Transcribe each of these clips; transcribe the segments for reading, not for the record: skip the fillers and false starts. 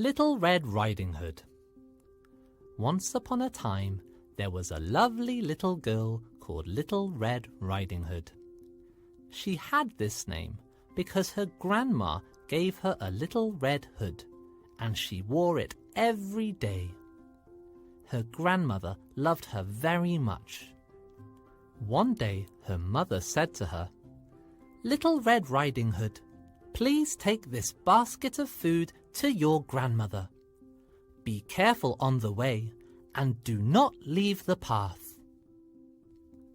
Little Red Riding Hood. Once upon a time, there was a lovely little girl called Little Red Riding Hood. She had this name because her grandma gave her a little red hood, and she wore it every day. Her grandmother loved her very much. One day her mother said to her, "Little Red Riding Hood, please take this basket of food to your grandmother. Be careful on the way and do not leave the path."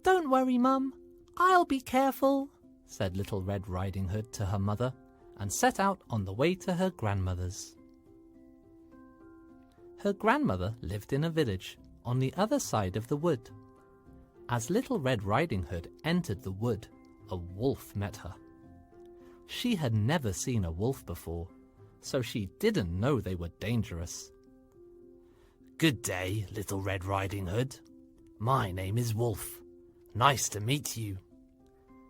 "Don't worry, Mum, I'll be careful," said Little Red Riding Hood to her mother, and set out on the way to her grandmother's. Her grandmother lived in a village on the other side of the wood. As Little Red Riding Hood entered the wood, a wolf met her. She had never seen a wolf before, so she didn't know they were dangerous. "Good day, Little Red Riding Hood. My name is Wolf. Nice to meet you."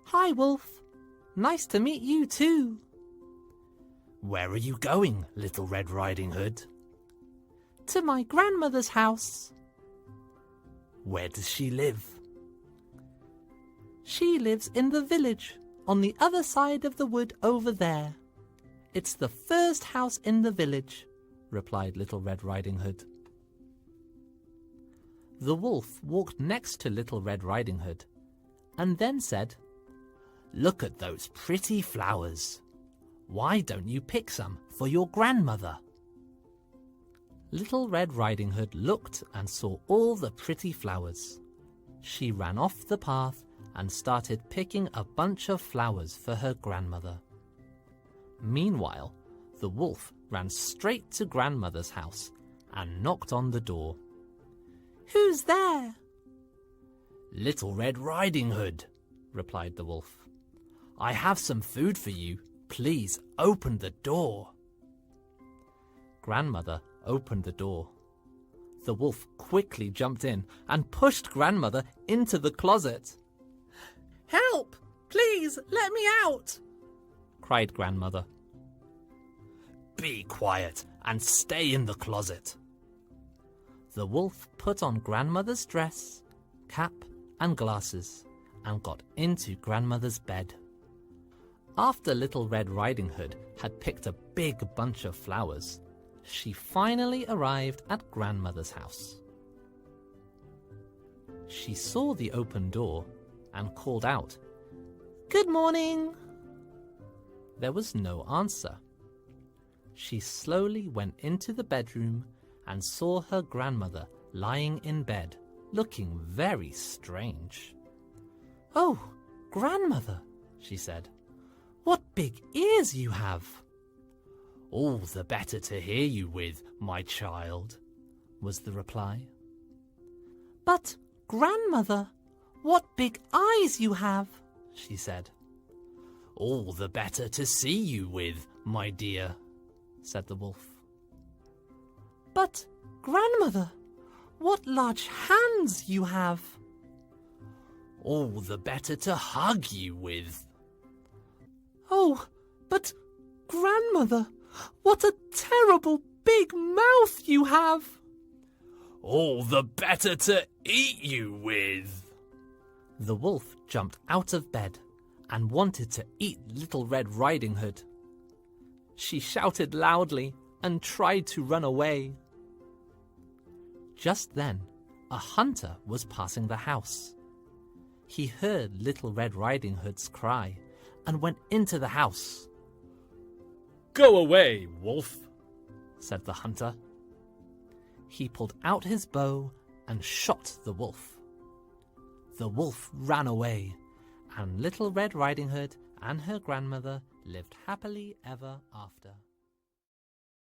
"Hi, Wolf. Nice to meet you too." "Where are you going, Little Red Riding Hood?" "To my grandmother's house." "Where does she live?" "She lives in the village, on the other side of the wood over there. It's the first house in the village," replied Little Red Riding Hood. The wolf walked next to Little Red Riding Hood, and then said, "Look at those pretty flowers. Why don't you pick some for your grandmother?" Little Red Riding Hood looked and saw all the pretty flowers. She ran off the path and started picking a bunch of flowers for her grandmother. Meanwhile, the wolf ran straight to grandmother's house and knocked on the door. "Who's there?" "Little Red Riding Hood," replied the wolf. "I have some food for you. Please open the door." Grandmother opened the door. The wolf quickly jumped in and pushed grandmother into the closet. "Help! Please, let me out!" cried grandmother. "Be quiet and stay in the closet." The wolf put on grandmother's dress, cap, and glasses and got into grandmother's bed. After Little Red Riding Hood had picked a big bunch of flowers, she finally arrived at grandmother's house. She saw the open door and called out, "Good morning." There was no answer. She slowly went into the bedroom and saw her grandmother lying in bed, looking very strange. "Oh, grandmother," she said, "what big ears you have." "All the better to hear you with, my child," was the reply. "But, grandmother, what big eyes you have," she said. "All the better to see you with, my dear," said the wolf. "But, grandmother, what large hands you have." "All the better to hug you with." "Oh, but, grandmother, what a terrible big mouth you have." "All the better to eat you with." The wolf jumped out of bed and wanted to eat Little Red Riding Hood. She shouted loudly and tried to run away. Just then, a hunter was passing the house. He heard Little Red Riding Hood's cry and went into the house. "Go away, wolf," said the hunter. He pulled out his bow and shot the wolf. The wolf ran away, and Little Red Riding Hood and her grandmother lived happily ever after.